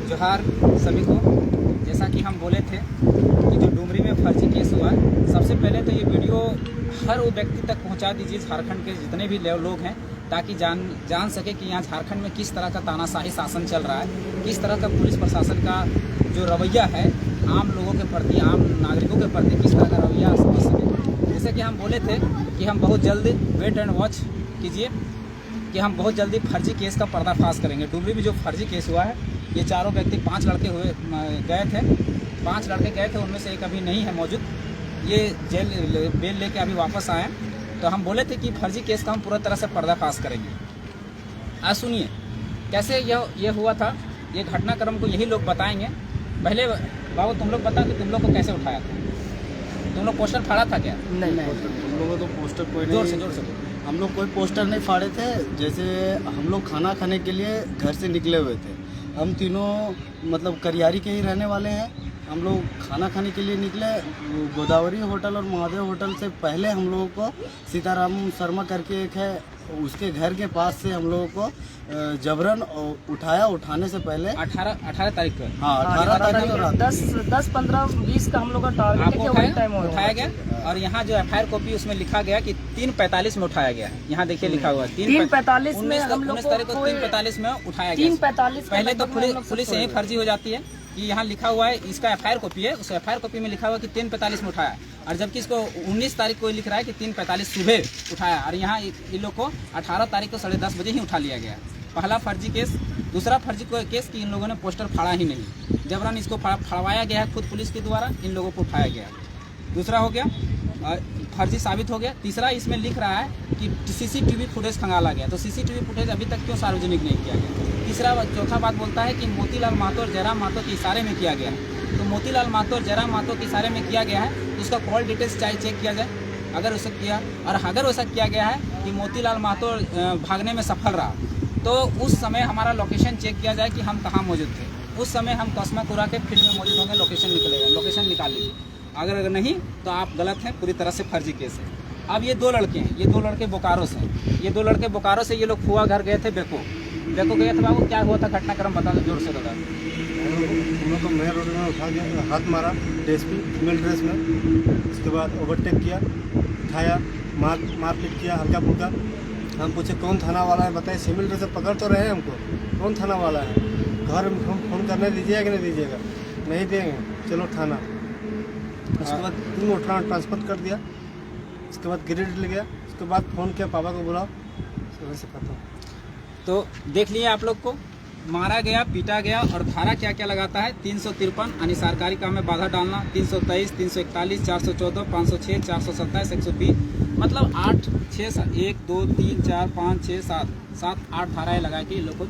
जोहार सभी को। जैसा कि हम बोले थे कि जो डुमरी में फर्जी केस हुआ है, सबसे पहले तो ये वीडियो हर वो व्यक्ति तक पहुंचा दीजिए झारखंड के जितने भी लोग हैं, ताकि जान सके कि यहाँ झारखंड में किस तरह का तानाशाही शासन चल रहा है, किस तरह का पुलिस प्रशासन का जो रवैया है आम लोगों के प्रति, आम नागरिकों के प्रति किस तरह का रवैया समझ सके। जैसे कि हम बोले थे कि हम बहुत जल्द वेट एंड वॉच कीजिए कि हम बहुत जल्दी फर्जी केस का पर्दाफाश करेंगे। डुमरी में जो फर्जी केस हुआ है, ये चारों व्यक्ति 5 लड़के गए थे, 5 लड़के गए थे, उनमें से एक अभी नहीं है मौजूद, ये जेल बेल लेके अभी वापस आए। तो हम बोले थे कि फर्जी केस का हम पूरा तरह से पर्दाफाश करेंगे। आज सुनिए कैसे ये हुआ था, ये घटनाक्रम को यही लोग बताएंगे। पहले बाबू तुम लोग बता कि तुम लोग को कैसे उठाया था, तुम लोग पोस्टर फाड़ा था क्या? नहीं, हम लोगों तो पोस्टर कोई जोर से हम लोग कोई पोस्टर नहीं फाड़े थे। जैसे हम लोग खाना खाने के लिए घर से निकले हुए थे, हम तीनों मतलब करियारी के ही रहने वाले हैं। हम लोग खाना खाने के लिए निकले, गोदावरी होटल और महादेव होटल से पहले हम लोगों को सीताराम शर्मा करके एक है, उसके घर के पास से हम लोगों को जबरन उठाया। उठाने से पहले 18 तारीख को, हाँ 18 तारीख को 10, 15, 20 का हम लोग का टारगेट है कि वही टाइम उठाया गया। और यहाँ जो FIR कॉपी उसमें लिखा गया कि 3:45 में उठाया गया है। यहाँ देखिए लिखा हुआ है 3:45 में हम लोग को 3:45 में उठाया गया। 3:45 पहले तो पुलिस यही फर्जी हो जाती है कि यहाँ लिखा हुआ है, इसका FIR कॉपी है, उस FIR कॉपी में लिखा हुआ है कि 3:45 में उठाया, और जबकि इसको 19 तारीख को लिख रहा है कि 3:45 सुबह उठाया, और यहाँ इन लोग को 18 तारीख को 10:30 बजे ही उठा लिया गया। पहला फर्जी केस। दूसरा फर्जी केस कि इन लोगों ने पोस्टर फाड़ा ही नहीं, जबरन इसको फाड़वाया गया है खुद पुलिस के द्वारा, इन लोगों को उठाया गया। दूसरा हो गया फर्जी साबित हो गया। तीसरा इसमें लिख रहा है कि CCTV फुटेज खंगाला गया, तो CCTV फुटेज अभी तक क्यों सार्वजनिक नहीं किया गया? चौथा बात बोलता है कि मोतीलाल महतो और जयराम महतो के इशारे में किया गया है। तो मोतीलाल महतो और जयराम महतो के इशारे में किया गया है, तो उसका कॉल डिटेल्स चाहे चेक किया जाए अगर उसे किया, और अगर वैसा किया गया है कि मोतीलाल महतो भागने में सफल रहा, तो उस समय हमारा लोकेशन चेक किया जाए कि हम कहाँ मौजूद थे। उस समय हम कस्माकुरा के फील्ड में मौजूद होंगे, लोकेशन निकलेगा, लोकेशन निकाल लीजिए। अगर नहीं तो आप गलत हैं, पूरी तरह से फर्जी केस है। अब ये 2 लड़के हैं, ये 2 लड़के बोकारो से हैं। ये 2 लड़के बोकारो से ये लोग फुआ घर गए थे, बेको गए थे। बाबू क्या हुआ था घटनाक्रम बता दो, जोर से बता। उन्होंने तो मेन रोड में उठा दिया, हाथ मारा DSP फीमेल ड्रेस में, उसके बाद ओवरटेक किया, उठाया, मारपीट किया हल्का फुल्का। हम पूछे कौन थाना वाला है बताइए, सिविल ड्रेस से पकड़ तो रहे हैं हमको, कौन थाना वाला है, घर में हम फोन करने दीजिएगा कि नहीं दीजिएगा? नहीं देंगे, चलो थाना। उसके बाद 3 ट्रांसफर कर दिया, उसके बाद गिरिडीह ले गया, उसके बाद फ़ोन किया पापा को, बुलाओ, वैसे खत्म। तो देख लिए आप लोग को मारा गया, पीटा गया, और धारा क्या क्या लगाता है? 353 अनिसारकारी काम में बाधा डालना, 323, 341, 414, 506, 427, 120, मतलब 8, 6, 1, 2, 3, 4, 5, 6, 7, 8 धाराएं लगा के लोग को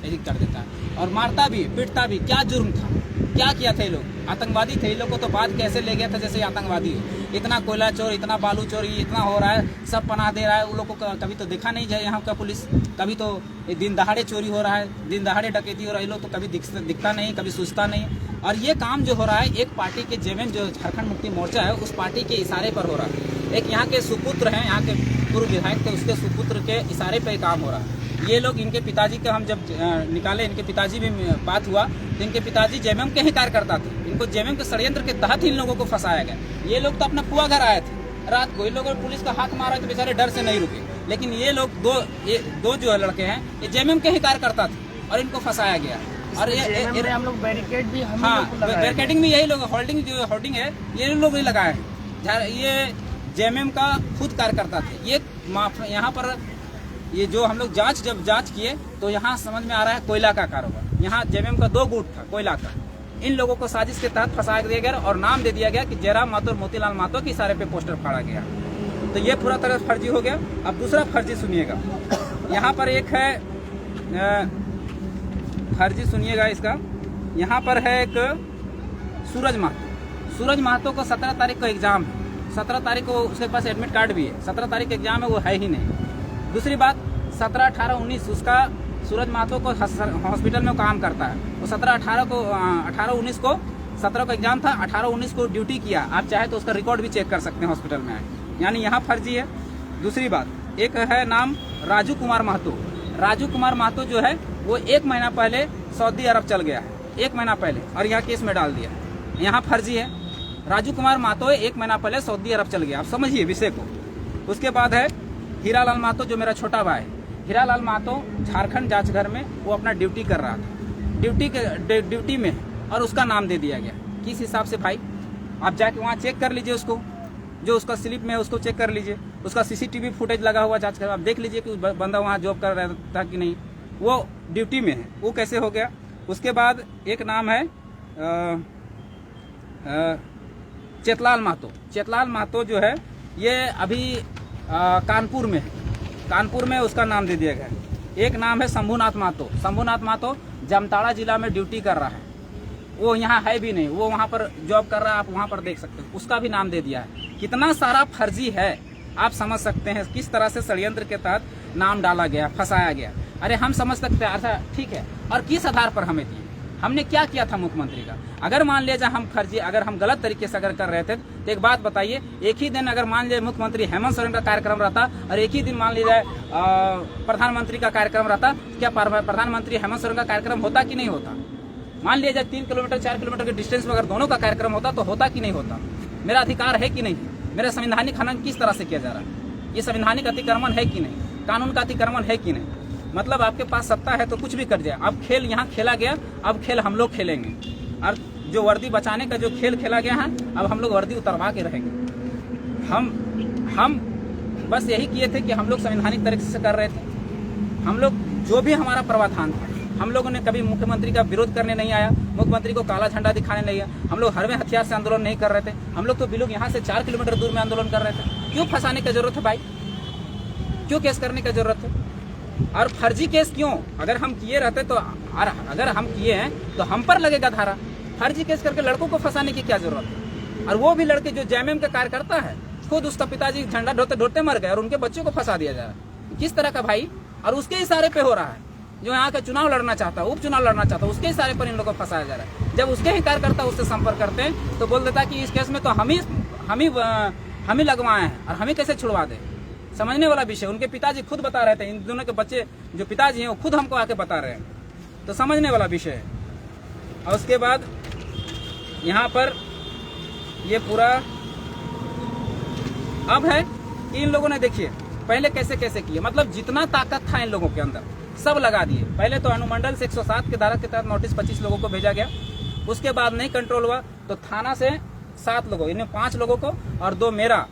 एडिट कर देता है। और मारता भी, पीटता भी। क्या जुर्म था, क्या किया था ये लोग? आतंकवादी थे ये लोग को, तो बात कैसे ले गया था जैसे आतंकवादी हो। इतना कोयला चोर, इतना बालू चोरी इतना हो रहा है, सब पनाह दे रहा है। उन लोग को कभी तो देखा नहीं जाए यहाँ का पुलिस, कभी तो दिन दहाड़े चोरी हो रहा है, दिन दहाड़े डकैती हो रहा है, ये लोग तो कभी दिखता नहीं, कभी सूझता नहीं। और ये काम जो हो रहा है एक पार्टी के जेएमएम जो झारखंड मुक्ति मोर्चा है, उस पार्टी के इशारे पर हो रहा है। एक यहाँ के सुपुत्र हैं, यहाँ के पूर्व विधायक थे, उसके सुपुत्र के इशारे पर काम हो रहा है। ये लोग, इनके पिताजी का हम जब निकाले, इनके पिताजी भी बात हुआ, तो इनके पिताजी जेएमएम के ही कार्यकर्ता थे। इनको जेएमएम के षड्यंत्र के तहत ही इन लोगों को फंसाया गया। ये लोग तो अपना फुआ घर आए थे रात को, इन लोगों ने पुलिस का हाथ मारा तो बेचारे डर से नहीं रुके। लेकिन ये लोग दो जो लड़के हैं, ये जेएमएम के ही कार्यकर्ता थे और इनको फंसाया गया। और ये हम लोग बैरिकेड भी, हाँ बैरिकेडिंग भी यही लोग, होल्डिंग है ये लोग ही लगाए हैं। ये जेएमएम का खुद कार्यकर्ता थे। ये यहाँ पर ये जो हम लोग जब जांच किए तो यहाँ समझ में आ रहा है कोयला का कारोबार। यहाँ जेएमएम का 2 गुट था कोयला का। इन लोगों को साजिश के तहत फंसा दिया गया और नाम दे दिया गया कि जयराम महतो और मोतीलाल महतो के इशारे पे पोस्टर फाड़ा गया। तो ये पूरा तरह फर्जी हो गया। अब दूसरा फर्जी सुनिएगा, यहाँ पर एक है फर्जी, सुनिएगा इसका। यहाँ पर है एक सूरज महतो को 17 तारीख को एग्जाम है, 17 तारीख को उसके पास एडमिट कार्ड भी है, 17 तारीख एग्जाम है, वो है ही नहीं। दूसरी बात 17, 18, 19 उसका सूरज महतो को हॉस्पिटल में काम करता है, वो 17, 18, 19 को 17 को एग्जाम था, 18, 19 को ड्यूटी किया। आप चाहे तो उसका रिकॉर्ड भी चेक कर सकते हैं हॉस्पिटल में, यानी यहाँ फर्जी है। दूसरी बात एक है नाम राजू कुमार महतो। राजू कुमार महतो जो है वो 1 महीना पहले सऊदी अरब चल गया है। 1 महीना पहले और यहाँ केस में डाल दिया। यहाँ फर्जी है। राजू कुमार महतो 1 महीना पहले सऊदी अरब चल गया। आप समझिए विषय को। उसके बाद है हीरालाल महतो, जो मेरा छोटा भाई है। हीरालाल महतो झारखंड जांच घर में वो अपना ड्यूटी कर रहा था, ड्यूटी में, और उसका नाम दे दिया गया। किस हिसाब से भाई? आप जाके वहाँ चेक कर लीजिए, उसको जो उसका स्लिप में है उसको चेक कर लीजिए। उसका CCTV फुटेज लगा हुआ जांच कर, आप देख लीजिए कि बंदा वहाँ जॉब कर रहा था कि नहीं। वो ड्यूटी में है, वो कैसे हो गया? उसके बाद एक नाम है चेतलाल महतो। चेतलाल महतो जो है ये अभी कानपुर में है। कानपुर में उसका नाम दे दिया गया। एक नाम है शंभुनाथ महतो। शंभुनाथ महतो जामताड़ा जिला में ड्यूटी कर रहा है। वो यहाँ है भी नहीं, वो वहाँ पर जॉब कर रहा है। आप वहाँ पर देख सकते हैं, उसका भी नाम दे दिया है। कितना सारा फर्जी है, आप समझ सकते हैं किस तरह से षड्यंत्र के तहत नाम डाला गया, फंसाया गया। अरे हम समझ सकते हैं, अच्छा ठीक है, और किस आधार पर हमें दिए? हमने क्या किया था मुख्यमंत्री का? अगर मान लीजिए हम फर्जी, अगर हम गलत तरीके से अगर कर रहे थे तो एक बात बताइए, एक ही दिन अगर मान लीजिए मुख्यमंत्री हेमंत सोरेन का कार्यक्रम रहता और एक ही दिन मान लीजिए प्रधानमंत्री का कार्यक्रम रहता, क्या प्रधानमंत्री हेमंत सोरेन का कार्यक्रम होता कि नहीं होता? मान लीजिए 3 किलोमीटर 4 किलोमीटर के डिस्टेंस में अगर दोनों का कार्यक्रम होता तो होता कि नहीं होता? मेरा अधिकार है कि नहीं? मेरा संवैधानिक हनन किस तरह से किया जा रहा है? ये संवैधानिक अतिक्रमण है कि नहीं? कानून का अतिक्रमण है कि नहीं? मतलब आपके पास सत्ता है तो कुछ भी कर जाए। अब खेल यहाँ खेला गया, अब खेल हम लोग खेलेंगे। और जो वर्दी बचाने का जो खेल खेला गया है, अब हम लोग वर्दी उतरवा के रहेंगे। हम बस यही किए थे कि हम लोग संवैधानिक तरीके से कर रहे थे। हम लोग जो भी हमारा प्रावधान था, हम लोगों ने कभी मुख्यमंत्री का विरोध करने नहीं आया, मुख्यमंत्री को काला झंडा दिखाने नहीं आया। हम लोग हरवे हथियार से आंदोलन नहीं कर रहे थे। हम लोग तो बिलोग यहाँ से 4 किलोमीटर दूर में आंदोलन कर रहे थे। क्यों फंसाने की जरूरत है भाई? क्यों केस करने की जरूरत है? और फर्जी केस क्यों? अगर हम किए रहते तो, अगर हम किए हैं तो हम पर लगेगा धारा। फर्जी केस करके लड़कों को फंसाने की क्या जरूरत है? और वो भी लड़के जो JMM का कार्यकर्ता है, खुद उसका पिताजी झंडा ढोते ढोते मर गए और उनके बच्चों को फंसा दिया जा रहा है। किस तरह का भाई? और उसके इशारे पे हो रहा है। जो यहाँ का चुनाव लड़ना चाहता है, उपचुनाव लड़ना चाहता है, उसके इशारे पर इन लोगों को फंसाया जा रहा है। जब उसके ही कार्यकर्ता उससे संपर्क करते हैं तो बोल देता है कि इस केस में तो हम ही लगवाए हैं और हम ही कैसे छुड़वा दें। समझने वाला विषय। उनके पिताजी खुद बता रहे थे, इन दोनों के बच्चे जो पिताजी हैं वो खुद हमको आके बता रहे हैं, तो समझने वाला विषय है। और उसके बाद यहाँ पर ये पूरा अब है कि इन लोगों ने देखिए पहले कैसे कैसे किए, मतलब जितना ताकत था इन लोगों के अंदर सब लगा दिए। पहले तो अनुमंडल से 107 के धारा के तहत नोटिस 25 लोगों को भेजा गया। उसके बाद नहीं कंट्रोल हुआ तो थाना से 7 लोगों, इन्हें 5 लोगों को और 2 मेरा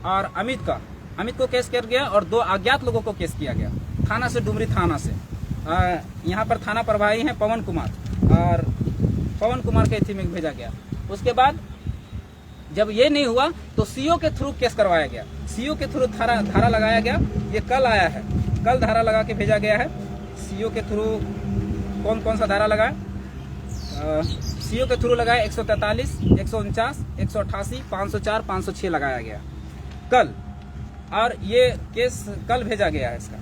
और अमित को केस किया गया और 2 अज्ञात लोगों को केस किया गया थाना से, डुमरी थाना से। यहाँ पर थाना प्रभारी हैं पवन कुमार, और पवन कुमार के थी में भेजा गया। उसके बाद जब ये नहीं हुआ तो CO के थ्रू केस करवाया गया। CO के थ्रू धारा लगाया गया। ये कल आया है, कल धारा लगा के भेजा गया है। CO के थ्रू कौन सा धारा लगाया? CO के थ्रू लगाया 143, 149, 188, 504, 506 लगाया गया कल। और ये केस कल भेजा गया है। इसका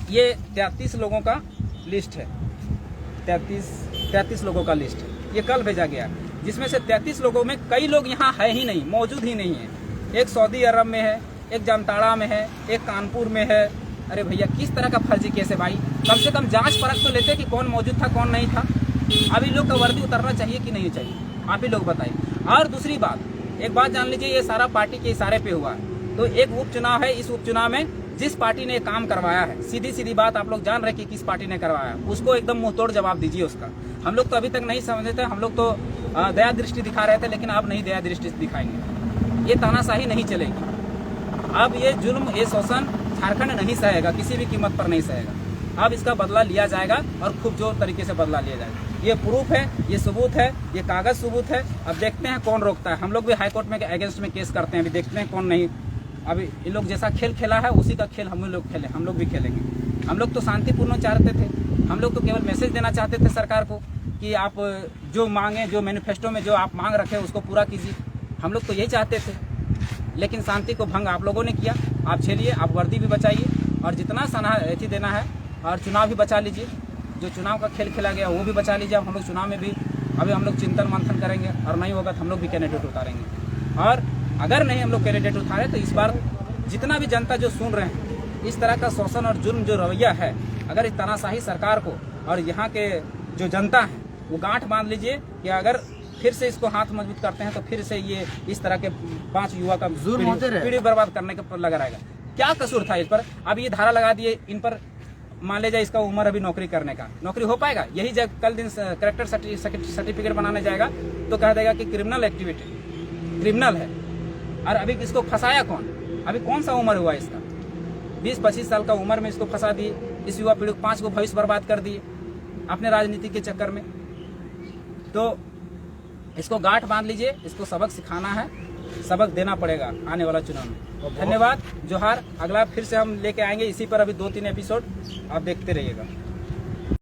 ये 33 लोगों का लिस्ट है, 33 लोगों का लिस्ट है। ये कल भेजा गया है, जिसमें से 33 लोगों में कई लोग यहाँ है ही नहीं, मौजूद ही नहीं है। एक सऊदी अरब में है, एक जामताड़ा में है, एक कानपुर में है। अरे भैया किस तरह का फर्जी केस है भाई? कम से कम जांच परख तो लेते कि कौन मौजूद था कौन नहीं था। अब इन लोग का वर्दी उतरना चाहिए कि नहीं चाहिए? आप ही लोग बताइए। और दूसरी बात, एक बात जान लीजिए, ये सारा पार्टी के इशारे पे हुआ है। तो एक उपचुनाव है, इस उपचुनाव में जिस पार्टी ने काम करवाया है, सीधी सीधी बात आप लोग जान रहे कि किस पार्टी ने करवाया, उसको एकदम मुंहतोड़ जवाब दीजिए उसका। हम लोग तो अभी तक नहीं समझे थे, हम लोग तो दया दृष्टि दिखा रहे थे, लेकिन अब नहीं दया दृष्टि दिखाएंगे। ये तानाशाही नहीं चलेगी। अब ये जुल्म, ये शोषण झारखंड नहीं सहेगा, किसी भी कीमत पर नहीं सहेगा। अब इसका बदला लिया जाएगा और खूब जोर तरीके से बदला लिया जाएगा। ये प्रूफ है, ये सबूत है, ये कागज सबूत है। अब देखते हैं कौन रोकता है। हम लोग भी हाईकोर्ट में अगेंस्ट में केस करते हैं, अभी देखते हैं कौन नहीं। अभी इन लोग जैसा खेल खेला है उसी का खेल हम लोग खेले, हम लोग भी खेलेंगे। हम लोग तो शांतिपूर्ण चाहते थे, हम लोग तो केवल मैसेज देना चाहते थे सरकार को कि आप जो मांगे, जो मैनिफेस्टो में जो आप मांग रखे उसको पूरा कीजिए। हम लोग तो यही चाहते थे, लेकिन शांति को भंग आप लोगों ने किया। आप झेलिए, आप वर्दी भी बचाइए और जितना सना एथी देना है, और चुनाव भी बचा लीजिए। जो चुनाव का खेल खेला गया वो भी बचा लीजिए। अब हम लोग चुनाव में भी अभी हम लोग चिंतन मंथन करेंगे, और नहीं होगा तो हम लोग भी कैंडिडेट उतारेंगे। और अगर नहीं हम लोग कैंडिडेट उतारे तो इस बार जितना भी जनता जो सुन रहे हैं, इस तरह का शोषण और जुर्म जो रवैया है, अगर इस तानाशाही सरकार को और यहाँ के जो जनता है वो गांठ बांध लीजिए कि अगर फिर से इसको हाथ मजबूत करते हैं तो फिर से ये इस तरह के 5 युवा का जुर्म होते रहे। पीढ़ी बर्बाद करने के पर लगा रहेगा। क्या कसूर था इस पर? अब ये धारा लगा दिए इन पर, मान लीजिए इसका उम्र अभी नौकरी करने का, नौकरी हो पाएगा? यही जब कल दिन करेक्टर सर्टिफिकेट बनाने जाएगा तो कह देगा कि क्रिमिनल एक्टिविटी, क्रिमिनल है। और अभी इसको फंसाया कौन? अभी कौन सा उम्र हुआ इसका? 20-25 साल का उम्र में इसको फंसा दिए, इस युवा पीढ़ी को 5 को भविष्य बर्बाद कर दिए अपने राजनीति के चक्कर में। तो इसको गांठ बांध लीजिए, इसको सबक सिखाना है, सबक देना पड़ेगा आने वाला चुनाव में। धन्यवाद, जोहार। अगला फिर से हम लेके आएंगे इसी पर, अभी 2-3 एपिसोड आप देखते रहिएगा।